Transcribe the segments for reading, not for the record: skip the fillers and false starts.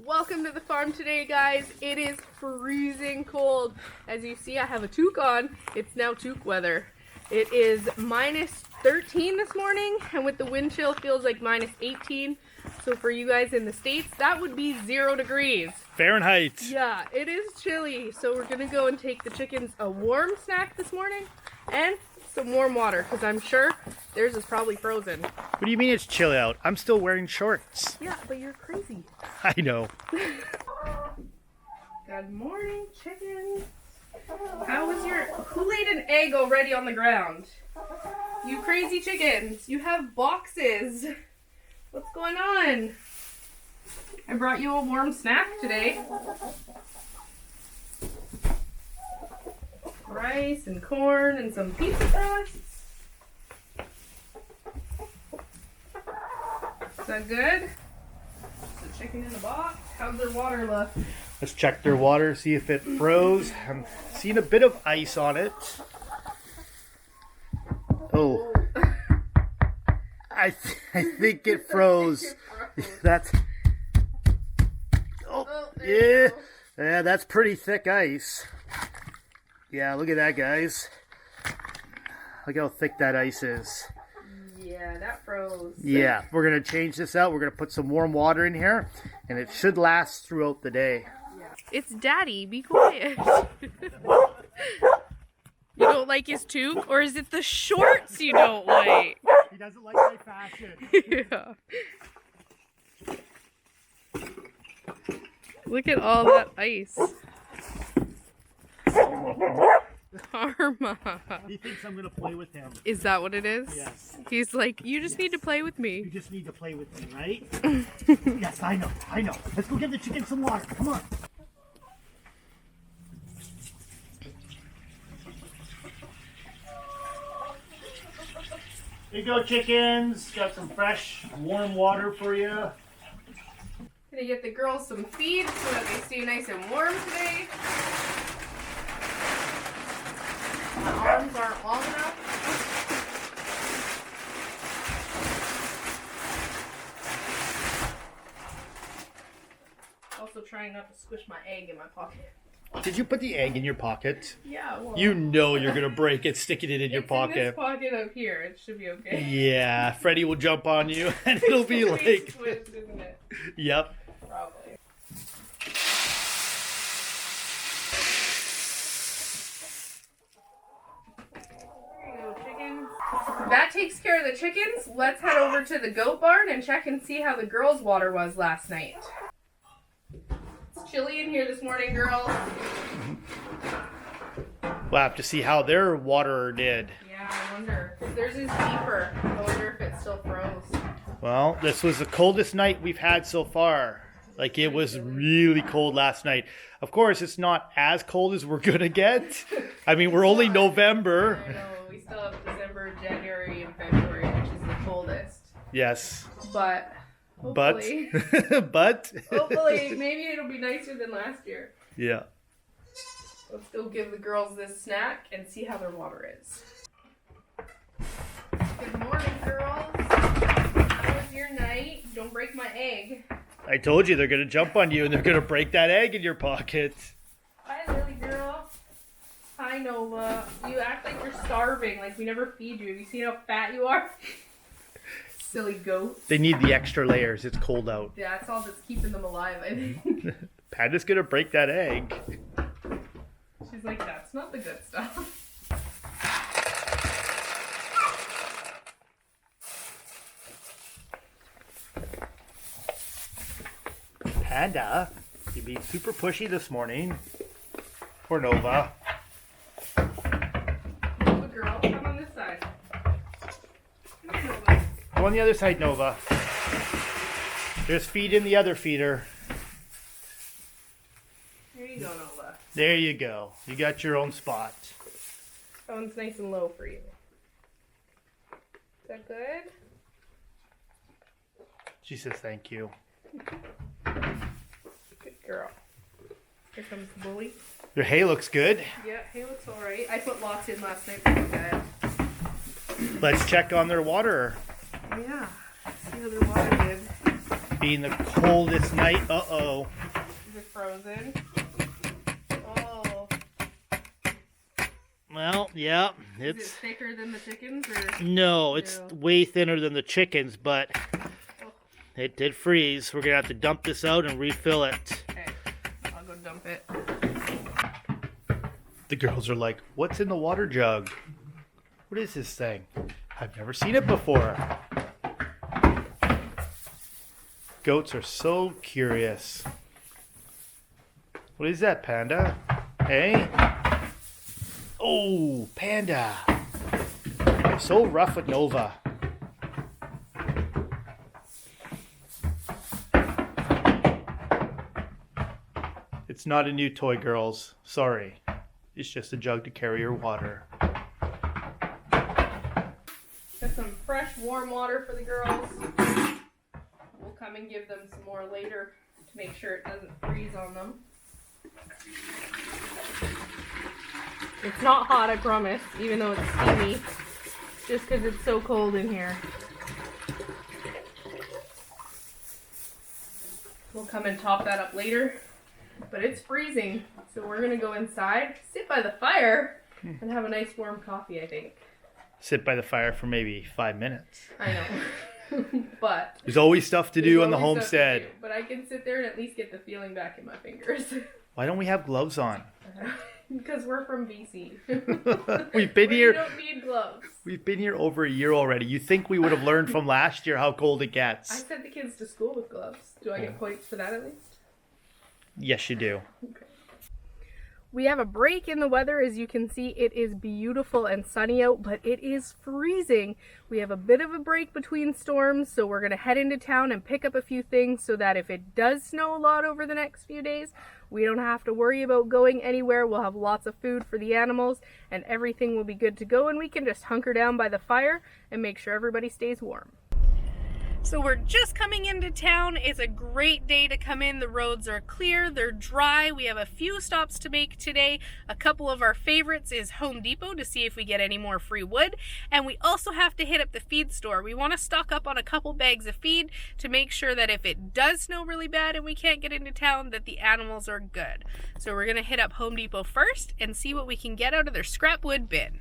Welcome to the farm today, guys. It is freezing cold. As you see, I have a toque on. It's now toque weather. It is minus 13 this morning, and with the wind chill feels like minus 18. So for you guys in the States, that would be 0 degrees. Fahrenheit. Yeah, it is chilly. So we're gonna go and take the chickens a warm snack this morning and some warm water, because I'm sure theirs is probably frozen. What do you mean it's chilly out? I'm still wearing shorts. Yeah, but you're crazy. I know. Good morning, chickens. Who laid an egg already on the ground? You crazy chickens. You have boxes. What's going on? I brought you a warm snack today. Rice and corn and some pizza crusts. Is that good? It's a chicken in a box. How's their water look? Let's check their water, see if it froze. I'm seeing a bit of ice on it. Oh. I think it froze. That's... Oh, yeah. Yeah, that's pretty thick ice. Yeah, look at that, guys. Look how thick that ice is. Yeah, that froze. Yeah, we're going to change this out. We're going to put some warm water in here, and it should last throughout the day. It's Daddy, be quiet. You don't like his toque, or is it the shorts you don't like? He doesn't like my fashion. Yeah. Look at all that ice. Karma. He thinks I'm going to play with him. Is that what it is? Yes. He's like, you just need to play with You me. just need to play with me, right? Yes, I know. Let's go give the chicken some water. Come on. Here you go, chickens. Got some fresh, warm water for you. Gonna get the girls some feed so that they stay nice and warm today. My arms aren't long enough. Also trying not to squish my egg in my pocket. Did you put the egg in your pocket? Yeah, well, You know you're going to break it sticking it in your it's in this pocket. pocket up here. It should be okay. Yeah, Freddie will jump on you and it'll be It's like... squished, isn't it? Yep. Probably. There you go, chickens. That takes care of the chickens. Let's head over to the goat barn and check and see how the girls' water was last night. It's chilly in here this morning, girls. We'll have to see how their water did. Yeah, I wonder. Theirs is deeper. I wonder if it still froze. Well, this was the coldest night we've had so far. Like, it was really cold last night. Of course, it's not as cold as we're going to get. I mean, we're only November. I know. We still have December, January, and February, which is the coldest. Yes. But hopefully, But. hopefully, maybe it'll be nicer than last year. Yeah. Let's go give the girls this snack and see how their water is. Good morning, girls. How was your night? Don't break my egg. I told you they're going to jump on you and they're going to break that egg in your pocket. Hi, Lily girl. Hi, Nova. You act like you're starving, like we never feed you. Have you seen how fat you are? Silly goats. They need the extra layers. It's cold out. Yeah, that's all that's keeping them alive, I think. Panda's going to break that egg. She's like, that's not the good stuff. Panda, you're being super pushy this morning. Poor Nova. Nova girl, come on this side. Come on, Nova. Go on the other side, Nova. Just feed in the other feeder. There you go, Nova. There you go. You got your own spot. That one's nice and low for you. Is that good? She says thank you. Good girl. Here comes the bully. Your hay looks good. Yeah, hay looks alright. I put lots in last night for the bed. Let's check on their water. Yeah. See how their water did. being the coldest night. Uh-oh. Is it frozen? Oh. Well, yeah. Is it thicker than the chickens? Or? No, it's way thinner than the chickens, but it did freeze. We're going to have to dump this out and refill it. Okay, I'll go dump it. The girls are like, what's in the water jug? What is this thing? I've never seen it before. Goats are so curious. What is that, Panda? Hey? Oh, Panda. I'm so rough with Nova. It's not a new toy, girls. Sorry. It's just a jug to carry your water. Got some fresh, warm water for the girls. We'll come and give them some more later to make sure it doesn't freeze on them. It's not hot, I promise, even though it's steamy. Just because it's so cold in here. We'll come and top that up later. But it's freezing, so we're going to go inside, sit by the fire, and have a nice warm coffee, I think. Sit by the fire for maybe 5 minutes. I know. But there's always stuff to do on the homestead. But I can sit there and at least get the feeling back in my fingers. Why don't we have gloves on? Because we're from BC. We've been here. We don't need gloves. We've been here over a year already. You think we would have learned from last year how cold it I gets? sent the kids to school with gloves. Do I get points for that at least? Yes, you do. Okay. We have a break in the weather. As you can see, it is beautiful and sunny out, but it is freezing. We have a bit of a break between storms, so we're going to head into town and pick up a few things so that if it does snow a lot over the next few days, we don't have to worry about going anywhere. We'll have lots of food for the animals and everything will be good to go, and we can just hunker down by the fire and make sure everybody stays warm. So we're just coming into town. It's a great day to come in. The roads are clear, they're dry. We have a few stops to make today. A couple of our favorites is Home Depot to see if we get any more free wood. And we also have to hit up the feed store. We want to stock up on a couple bags of feed to make sure that if it does snow really bad and we can't get into town, that the animals are good. So we're gonna hit up Home Depot first and see what we can get out of their scrap wood bin.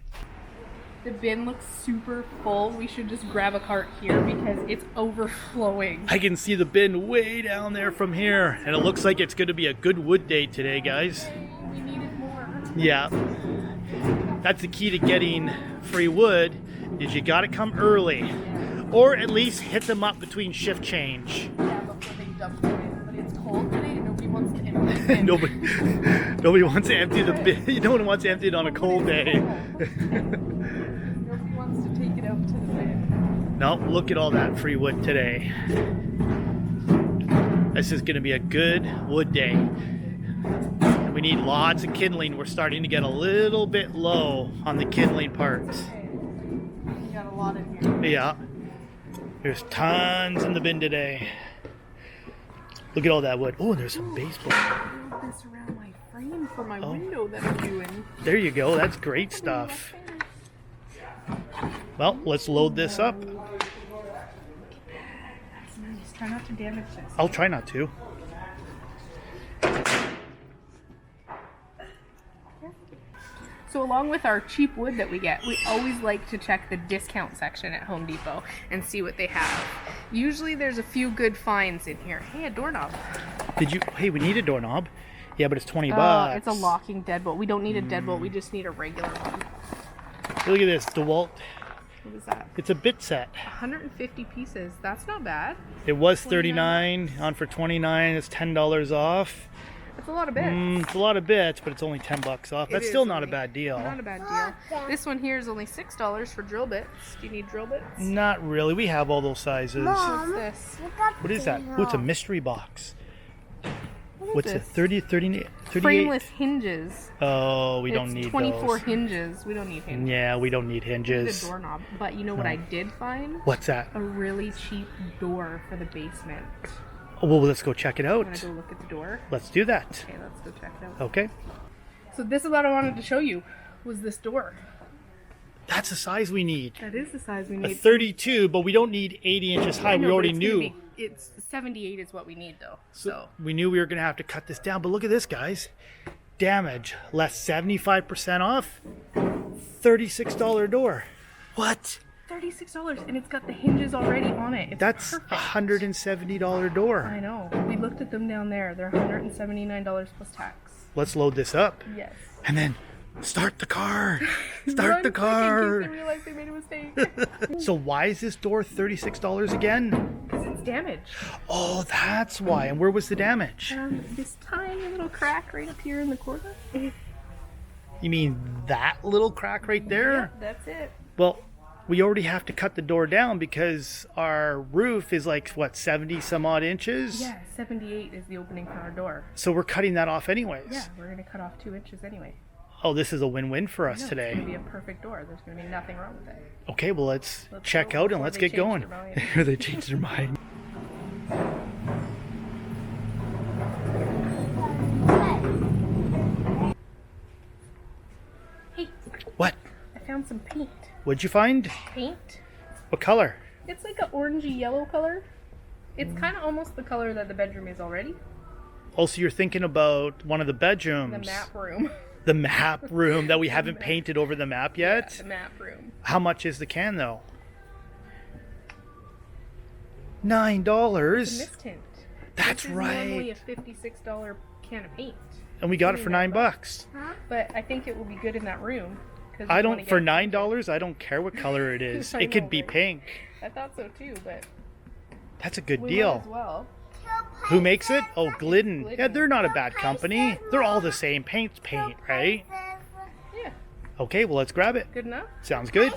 The bin looks super full. We should just grab a cart here because it's overflowing. I can see the bin way down there from here, and it looks like it's going to be a good wood day today, guys. We needed more. Yeah. That's the key to getting free wood, is you got to come early. Or at least hit them up between shift change. Yeah, before they dump them in. But it's cold today and nobody wants to empty the bin. Nobody wants to empty the bin. No one wants to empty it on a cold day. Nobody wants to take it out to the bin. No, look at all that free wood today. This is going to be a good wood day. And we need lots of kindling. We're starting to get a little bit low on the kindling parts. Okay. We got a lot in here. Yeah. There's tons in the bin today. Look at all that wood. Oh, there's some baseball. I moved this around my frame for my window that I'm doing. There you go. That's great stuff. Well, let's load this up. That's nice. Try not to damage this. I'll try not to. So along with our cheap wood that we get, we always like to check the discount section at Home Depot and see what they have. Usually there's a few good finds in here. Hey, a doorknob. Hey, we need a doorknob. Yeah, but it's 20 bucks. It's a locking deadbolt. We don't need a deadbolt, we just need a regular one. Look at this, DeWalt. What is that? It's a bit set. 150 pieces. That's not bad. It was $39, on for $29. It's $10 off. That's a lot of bits. It's a lot of bits, but it's only 10 bucks off. That's still not a bad deal. Not a bad deal. This one here is only $6 for drill bits. Do you need drill bits? Not really. We have all those sizes. What's this? What is that? Oh, it's a mystery box. What's it? 38? Frameless hinges. Oh, we don't need 24 those. hinges. We don't need hinges. Yeah, we don't need We need hinges. a doorknob. But you know what I did find? What's that? A really cheap door for the basement. Oh, well, let's go check it out. Want to go look at the door? Let's do that. Okay, let's go check it out. Okay. So this is what I wanted to show you, was this door. That's the size we need. That is the size we A need. 32, but we don't need 80 inches high. I know, We but already it's gonna knew. be- it's 78 is what we need though. So we knew we were going to have to cut this down, but look at this, guys. Damage, less 75% off, $36 door. What? $36, and it's got the hinges already on it. It's That's perfect. $170 door. I know. We looked at them down there. They're $179 plus tax. Let's load this up. Yes. And then start the car. Run Start the quick in case car. they realize they made a mistake. So why is this door $36 again? Because it's damaged. Oh, that's why. And where was the damage? This tiny little crack right up here in the corner. You mean that little crack right there? Yep, that's it. Well, we already have to cut the door down because our roof is like, what, 70 some odd inches? Yeah, 78 is the opening for our door. So we're cutting that off anyways. Yeah, we're going to cut off 2 inches anyway. Oh, this is a win-win for us today. It's going to be a perfect door. There's going to be nothing wrong with it. Okay, well, let's check go out and before let's they get change going. their mind. They changed their mind. Hey, What? I found some paint. What'd you find? Paint? What color? It's like an orangey yellow color. It's kind of almost the color that the bedroom is already. Also, you're thinking about one of the bedrooms. The map room. The map room that we haven't painted over the map yet. Yeah, the map room. How much is the can, though? $9. It's a mist tint. That's This is right. normally a $56 can of paint. And we got it for $9. But I think it will be good in that room. 'cause I we don't, wanna for get it painted. $9, I don't care what color it is. I It could know, be right? pink. I thought so too, but That's a good we deal. might as well. Who makes it? Oh, Glidden. Glidden. Yeah, they're not a bad company. They're all the same. Paint's paint, right? Yeah, Okay, well, let's grab it. good enough. Sounds good.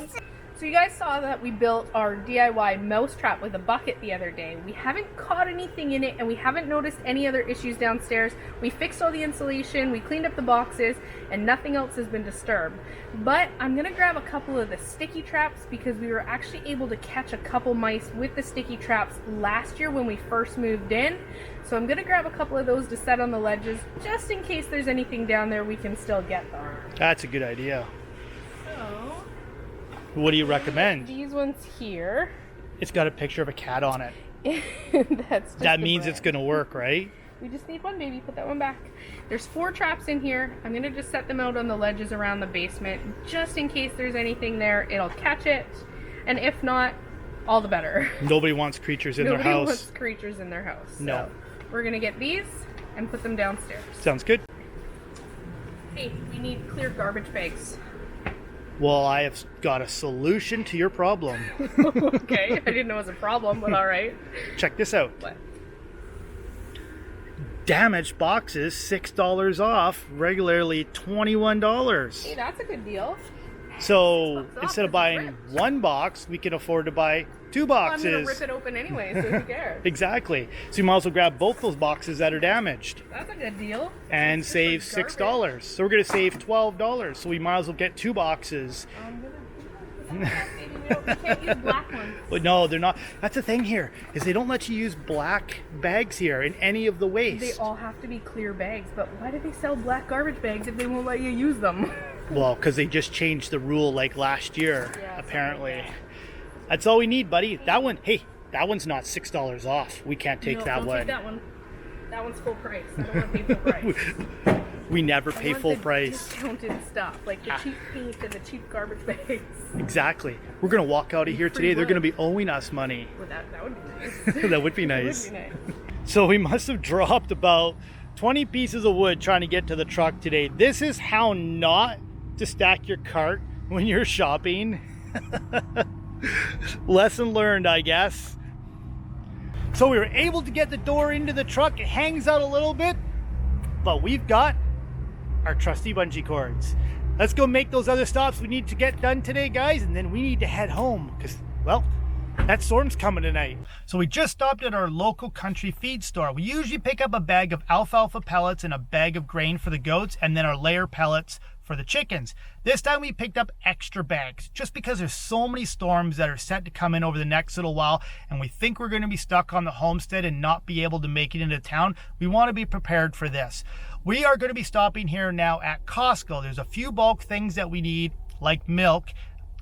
So you guys saw that we built our DIY mousetrap with a bucket the other day. We haven't caught anything in it and we haven't noticed any other issues downstairs. We fixed all the insulation, we cleaned up the boxes, and nothing else has been disturbed. But I'm gonna grab a couple of the sticky traps because we were actually able to catch a couple mice with the sticky traps last year when we first moved in. So I'm gonna grab a couple of those to set on the ledges just in case there's anything down there we can still get them. That's a good idea. So What do you recommend? these ones here. It's got a picture of a cat on it. That's just That the means it's brand. going to work, right? We just need one, baby. Put that one back. There's 4 traps in here. I'm gonna just set them out on the ledges around the basement, just in case there's anything there. It'll catch it, and if not, all the better. Nobody wants creatures in Nobody their house. wants creatures in their house. So No. we're gonna get these and put them downstairs. Sounds good. Hey, we need clear garbage bags. Well, I have got a solution to your problem. Okay, I didn't know it was a problem, but all right. Check this out. What? Damaged boxes, $6 off, regularly $21. Hey, that's a good deal. So $6 off instead of 'cause buying it's ripped. 1 box, we can afford to buy 2 Well, I'm gonna rip boxes. it open anyway, so who cares? Exactly. So you might as well grab both those boxes that are damaged That's a good deal. and It's just save like $6. So we're going to save $12. So we might as well get 2 boxes. I'm gonna we can't use black ones. But no, they're not. That's the thing here, is they don't let you use black bags here in any of the waste. They all have to be clear bags, but why do they sell black garbage bags if they won't let you use them? Well, because they just changed the rule like last year, Yeah, apparently. something like That's all we need, buddy. That one, hey, that one's not $6 off. We can't take No, that don't one. Take that one. That one's full price. I don't want to pay full price. We never I pay want full the price. discounted stuff, like the cheap paint and the cheap garbage bags. Exactly. We're going to walk out of here Free today. They're wood. going to be owing us money. Well, that would be nice. That would be That nice. would be nice. So we must have dropped about 20 pieces of wood trying to get to the truck today. This is how not to stack your cart when you're shopping. Lesson learned, I guess. So we were able to get the door into the truck. It hangs out a little bit, but we've got our trusty bungee cords. Let's go make those other stops we need to get done today, guys, and then we need to head home because, well, that storm's coming tonight. So we just stopped at our local country feed store. We usually pick up a bag of alfalfa pellets and a bag of grain for the goats and then our layer pellets for the chickens. This time we picked up extra bags just because there's so many storms that are set to come in over the next little while and we think we're going to be stuck on the homestead and not be able to make it into town. We want to be prepared for this. We are going to be stopping here now at Costco. There's a few bulk things that we need like milk,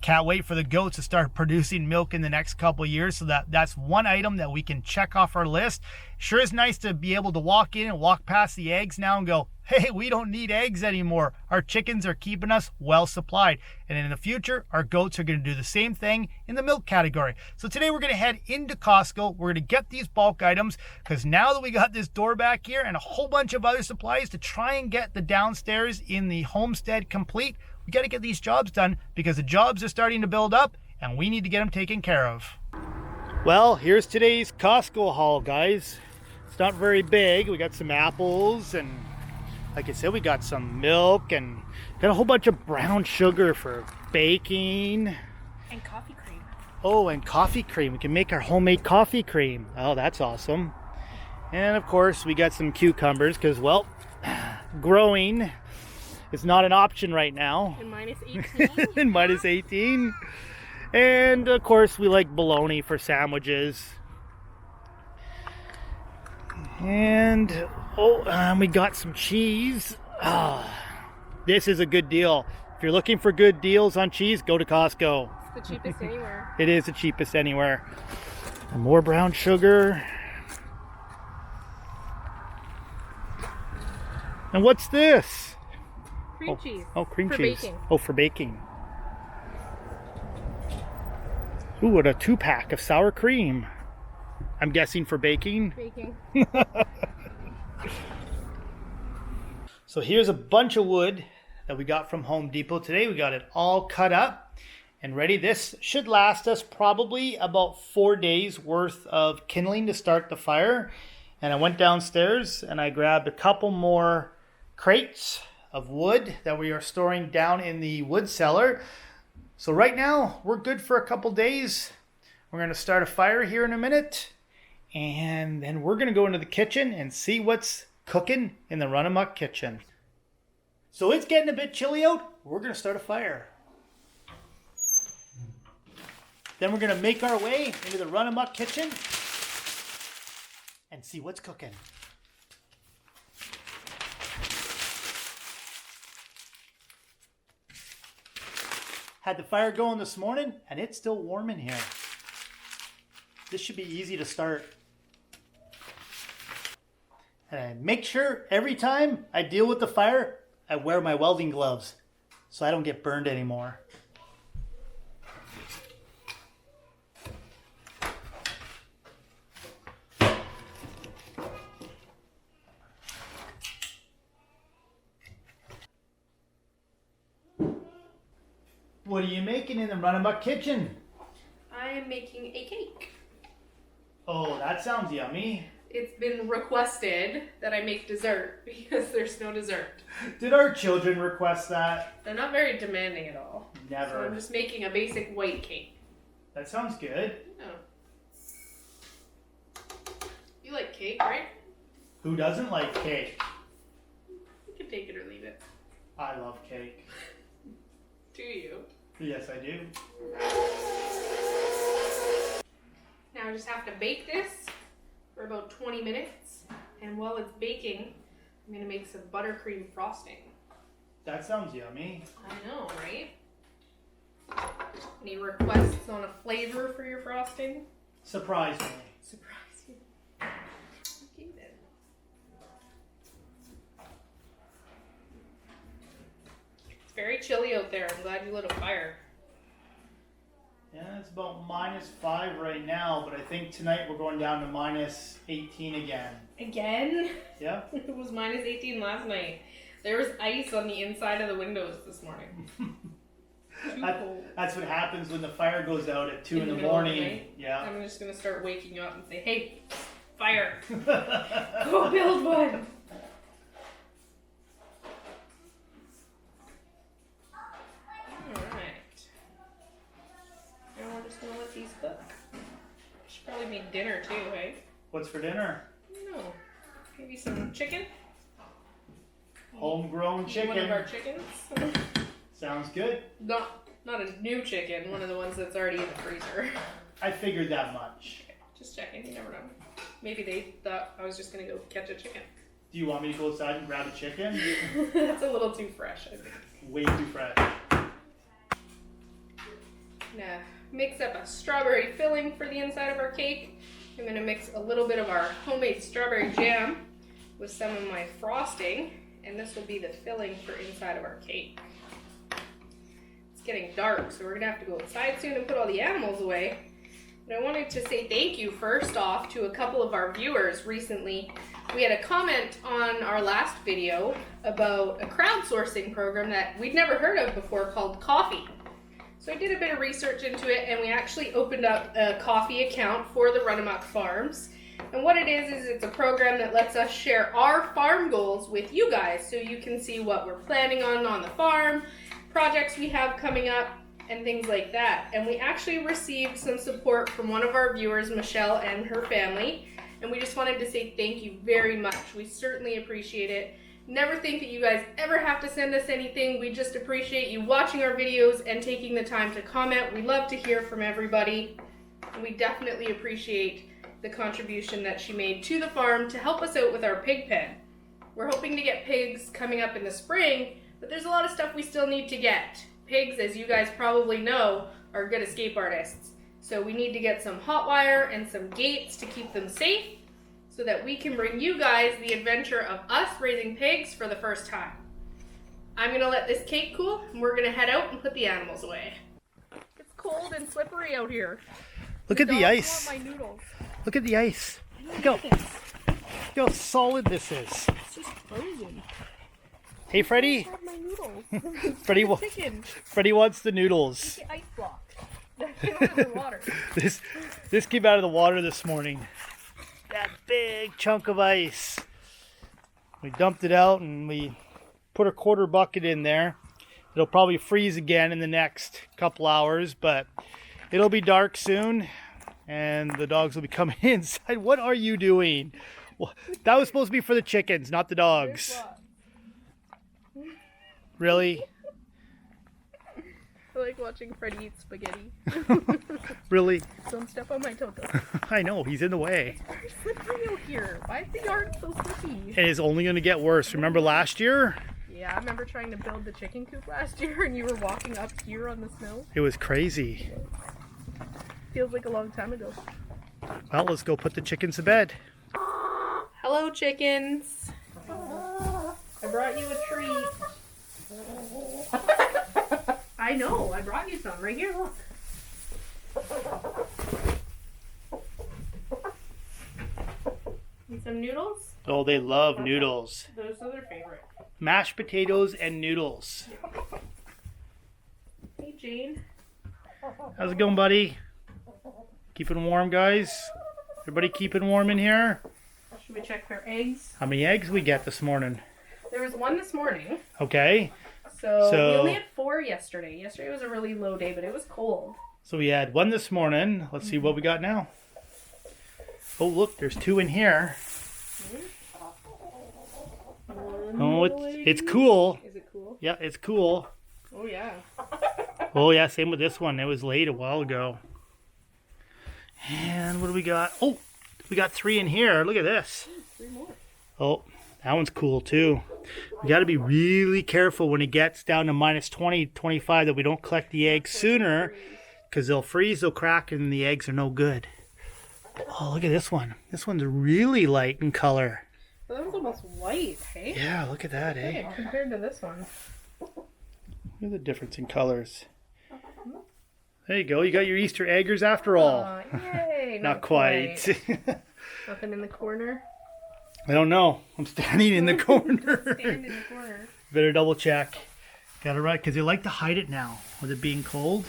Can't wait for the goats to start producing milk in the next couple of years. So that's one item that we can check off our list. Sure is nice to be able to walk in and walk past the eggs now and go, hey, we don't need eggs anymore. Our chickens are keeping us well supplied. And in the future, our goats are going to do the same thing in the milk category. So today we're going to head into Costco. We're going to get these bulk items because now that we got this door back here and a whole bunch of other supplies to try and get the downstairs in the homestead complete, we got to get these jobs done because the jobs are starting to build up and we need to get them taken care of. Well, here's today's Costco haul, guys. It's not very big. We got some apples and, like I said, we got some milk and got a whole bunch of brown sugar for baking. And coffee cream. Oh, and coffee cream. We can make our homemade coffee cream. Oh, that's awesome. And of course, we got some cucumbers because, well, growing is not an option right now. And minus 18. And minus 18. And of course, we like bologna for sandwiches. And we got some cheese. This is a good deal. If you're looking for good deals on cheese, go to Costco. It's the cheapest anywhere. It is the cheapest anywhere. And more brown sugar. And what's this? Cream cheese. Oh, cream for cheese. Baking. Oh, for baking. Ooh, and a 2-pack of sour cream. I'm guessing for baking. Baking. So here's a bunch of wood that we got from Home Depot today. We got it all cut up and ready. This should last us probably about 4 days worth of kindling to start the fire. And I went downstairs and I grabbed a couple more crates of wood that we are storing down in the wood cellar. So right now we're good for a couple days. We're going to start a fire here in a minute. And then we're going to go into the kitchen and see what's cooking in the Run Amok kitchen. So it's getting a bit chilly out. We're going to start a fire. Then we're going to make our way into the Run Amok kitchen and see what's cooking. Had the fire going this morning and it's still warm in here. This should be easy to start. And I make sure every time I deal with the fire, I wear my welding gloves so I don't get burned anymore. What are you making in the Run Amok kitchen? I am making a cake. Oh, that sounds yummy. It's been requested that I make dessert because there's no dessert. Did our children request that? They're not very demanding at all. Never. So I'm just making a basic white cake. That sounds good. Oh. You like cake, right? Who doesn't like cake? You can take it or leave it. I love cake. Do you? Yes, I do. Now I just have to bake this for about 20 minutes. And while it's baking, I'm going to make some buttercream frosting. That sounds yummy. I know, right? Any requests on a flavor for your frosting? Surprise me. Surprise you. Okay then. It's very chilly out there. I'm glad you lit a fire. Yeah, it's about -5 right now, but I think tonight we're going down to -18 again. Again? Yeah. It was -18 last night. There was ice on the inside of the windows this morning. Too cold. That's what happens when the fire goes out at 2 in the middle of the morning. night. Yeah. I'm just going to start waking you up and say, hey, fire. Go build one. Alright. Now we're just going to let these cook. Should probably make dinner too, hey? What's for dinner? No. Maybe some chicken? Homegrown chicken. One of our chickens? Sounds good. Not a new chicken, one of the ones that's already in the freezer. I figured that much. Okay, just checking, you never know. Maybe they thought I was just gonna go catch a chicken. Do you want me to go outside and grab a chicken? That's a little too fresh, I think. Way too fresh. gonna mix up a strawberry filling for the inside of our cake. I'm gonna mix a little bit of our homemade strawberry jam with some of my frosting, and this will be the filling for inside of our cake. It's getting dark, so we're gonna have to go outside soon and put all the animals away. But I wanted to say thank you first off to a couple of our viewers recently. We had a comment on our last video about a crowdsourcing program that we'd never heard of before called Coffee. So I did a bit of research into it, and we actually opened up a Coffee account for the Runamuck Farms. And what it is it's a program that lets us share our farm goals with you guys, so you can see what we're planning on the farm, projects we have coming up, and things like that. And we actually received some support from one of our viewers, Michelle, and her family. And we just wanted to say thank you very much. We certainly appreciate it. Never think that you guys ever have to send us anything. We just appreciate you watching our videos and taking the time to comment. We love to hear from everybody. And we definitely appreciate the contribution that she made to the farm to help us out with our pig pen. We're hoping to get pigs coming up in the spring, but there's a lot of stuff we still need to get. Pigs, as you guys probably know, are good escape artists. So we need to get some hot wire and some gates to keep them safe, so that we can bring you guys the adventure of us raising pigs for the first time. I'm gonna let this cake cool, and we're gonna head out and put the animals away. It's cold and slippery out here. Look at the ice. Want my noodles. Look at the ice. Look how solid this is. It's just frozen. Hey, Freddie. I have my noodles. Freddie wants the noodles. The ice block. That came out of the water. This came out of the water this morning. That big chunk of ice. We dumped it out and we put a quarter bucket in there. It'll probably freeze again in the next couple hours, but it'll be dark soon and the dogs will be coming inside. What are you doing? Well, that was supposed to be for the chickens, not the dogs. Really? I like watching Freddie eat spaghetti. Really? Don't step on my toto. I know, he's in the way. It's slippery out here. Why is the yard so slippy? And it's only going to get worse. Remember last year? Yeah, I remember trying to build the chicken coop last year and you were walking up here on the snow. It was crazy. Feels like a long time ago. Well, let's go put the chickens to bed. Hello, chickens. I brought you a treat. I know, I brought you some right here, look. Need some noodles? Oh, they love noodles. Those are their favorite. Mashed potatoes and noodles. Hey, Jane. How's it going, buddy? Keeping warm, guys? Everybody keeping warm in here? Should we check their eggs? How many eggs we get this morning? There was one this morning. Okay. So we only had 4 yesterday. Yesterday was a really low day, but it was cold. So we had 1 this morning. Let's see what we got now. Oh, look, there's 2 in here. Oh, it's cool. Is it cool? Yeah, it's cool. Oh, yeah. Oh, yeah, same with this one. It was laid a while ago. And what do we got? Oh, we got 3 in here. Look at this. 3 more. Oh, that one's cool, too. We got to be really careful when it gets down to minus 20, 25 that we don't collect the eggs sooner, because they'll freeze, they'll crack, and the eggs are no good. Oh, look at this one. This one's really light in color. Well, that was almost white, hey? Yeah, look at that, eh? Yeah, compared to this one. Look at the difference in colors. There you go. You got your Easter eggers after all. Yay! Not quite. Nothing in the corner? I don't know. I'm standing in the corner. Stand in the corner. Better double check. Got it right, because they like to hide it now with it being cold.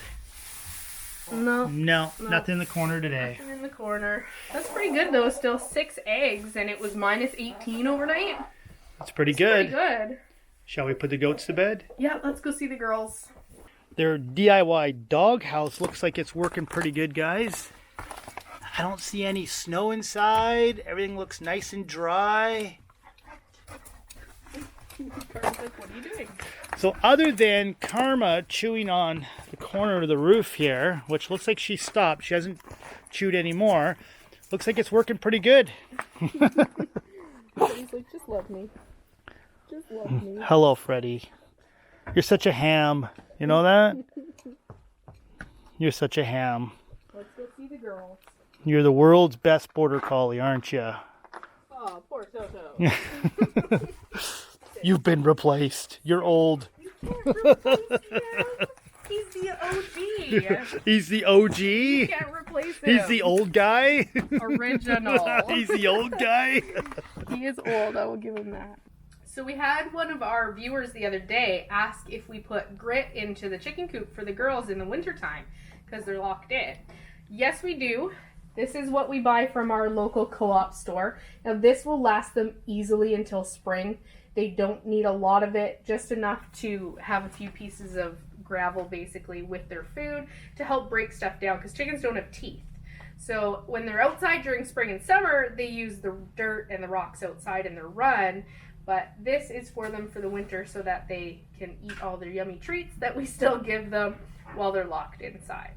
No. No, nothing in the corner today. Nothing in the corner. That's pretty good though. Still 6 eggs, and it was minus 18 overnight. That's pretty good. Pretty good. Shall we put the goats to bed? Yeah, let's go see the girls. Their DIY dog house looks like it's working pretty good, guys. I don't see any snow inside. Everything looks nice and dry. Carmen's like, what are you doing? So other than Karma chewing on the corner of the roof here, which looks like she stopped, she hasn't chewed anymore, looks like it's working pretty good. He's like, just love me. Just love me. Hello, Freddie. You're such a ham. You know that? You're such a ham. Let's go see the girls. You're the world's best border collie, aren't you? Oh, poor Toto. You've been replaced. You're old. You can't replace him. He's the OG. He's the OG? You can't replace him. He's the old guy? Original. He's the old guy? He is old, I will give him that. So we had one of our viewers the other day ask if we put grit into the chicken coop for the girls in the wintertime because they're locked in. Yes, we do. This is what we buy from our local co-op store. Now this will last them easily until spring. They don't need a lot of it, just enough to have a few pieces of gravel basically with their food to help break stuff down because chickens don't have teeth. So when they're outside during spring and summer, they use the dirt and the rocks outside in their run. But this is for them for the winter so that they can eat all their yummy treats that we still give them while they're locked inside.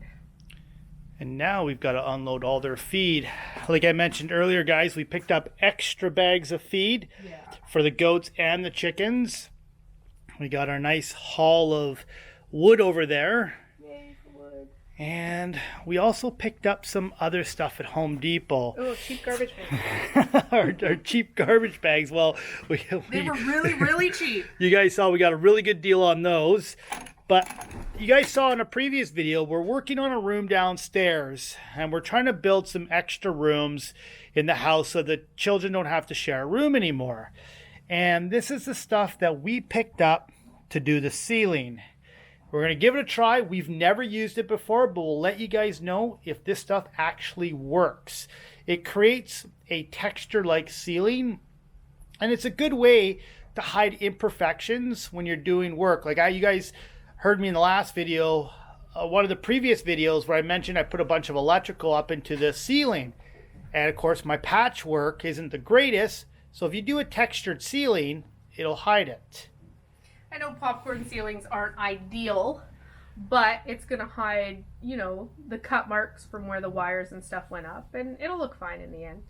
And now we've got to unload all their feed. Like I mentioned earlier, guys, we picked up extra bags of feed for the goats and the chickens. We got our nice haul of wood over there. Yay for wood. And we also picked up some other stuff at Home Depot. Oh, cheap garbage bags. our cheap garbage bags. Well, they were really, really cheap. You guys saw we got a really good deal on those. But you guys saw in a previous video, we're working on a room downstairs. And we're trying to build some extra rooms in the house so that children don't have to share a room anymore. And this is the stuff that we picked up to do the ceiling. We're going to give it a try. We've never used it before, but we'll let you guys know if this stuff actually works. It creates a texture-like ceiling, and it's a good way to hide imperfections when you're doing work. Like you guys heard me in the last video, one of the previous videos where I mentioned I put a bunch of electrical up into the ceiling. And of course, my patchwork isn't the greatest, so if you do a textured ceiling, it'll hide it. I know popcorn ceilings aren't ideal, but it's going to hide, you know, the cut marks from where the wires and stuff went up, and it'll look fine in the end.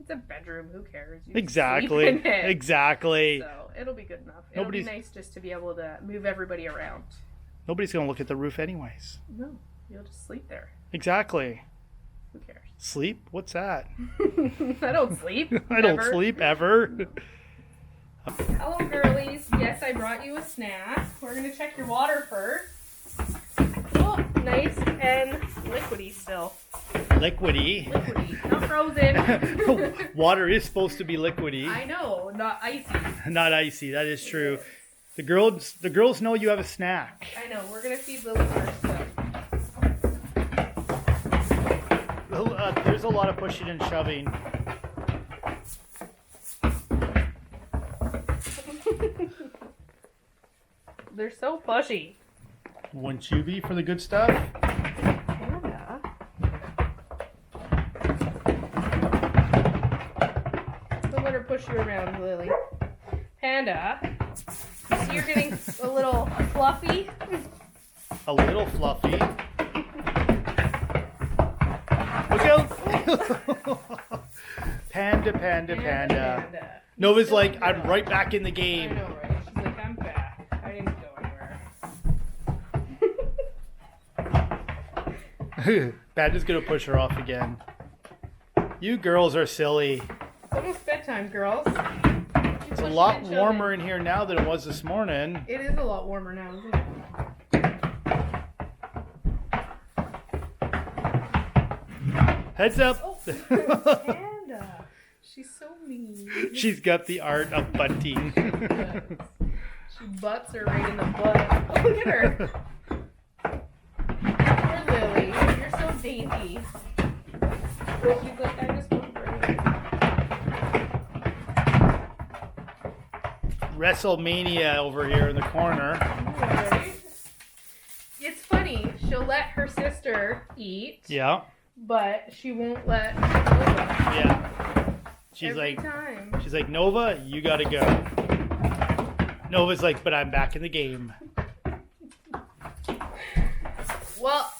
It's a bedroom, who cares? You Exactly. sleep in it. Exactly. So it'll be good enough. It'll be nice just to be able to move everybody around. Nobody's going to look at the roof anyways. No, you'll just sleep there. Exactly. Who cares? Sleep? What's that? I don't sleep. I don't sleep ever. No. Hello, girlies. Yes, I brought you a snack. We're going to check your water first. Oh, nice and liquidy still. Liquidy? Liquidy, not frozen. Water is supposed to be liquidy. I know, not icy. Not icy, that is true. The girls know you have a snack. I know, we're going to feed Lily first. There's a lot of pushing and shoving. They're so plushy. Wouldn't you be for the good stuff? Panda. Don't let her push you around, Lily. Panda. So you're getting a little fluffy. A little fluffy. Look out! Panda, panda, panda. Nova's like, I'm right back in the game. I know, right? She's like, I'm back. I didn't go anywhere. Panda's gonna push her off again. You girls are silly. It's almost bedtime, girls. It's a lot warmer in here now than it was this morning. It is a lot warmer now, isn't it? Heads up. Oh, Panda. She's so mean. She's got the art of butting. She butts her right in the butt. Oh, look at her. Poor Lily. You're so dainty. She's like, I just want WrestleMania over here in the corner. right? It's funny. She'll let her sister eat. Yeah. But she won't let Nova. Yeah. She's Every like, time. she's like, Nova, you gotta go. Nova's like, but I'm back in the game. Well,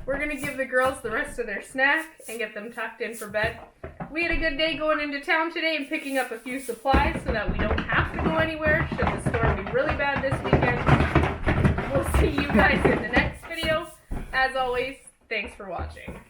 we're going to give the girls the rest of their snack and get them tucked in for bed. We had a good day going into town today and picking up a few supplies so that we don't have to go anywhere should the storm be really bad this weekend. We'll see you guys in the next video. as always, thanks for watching.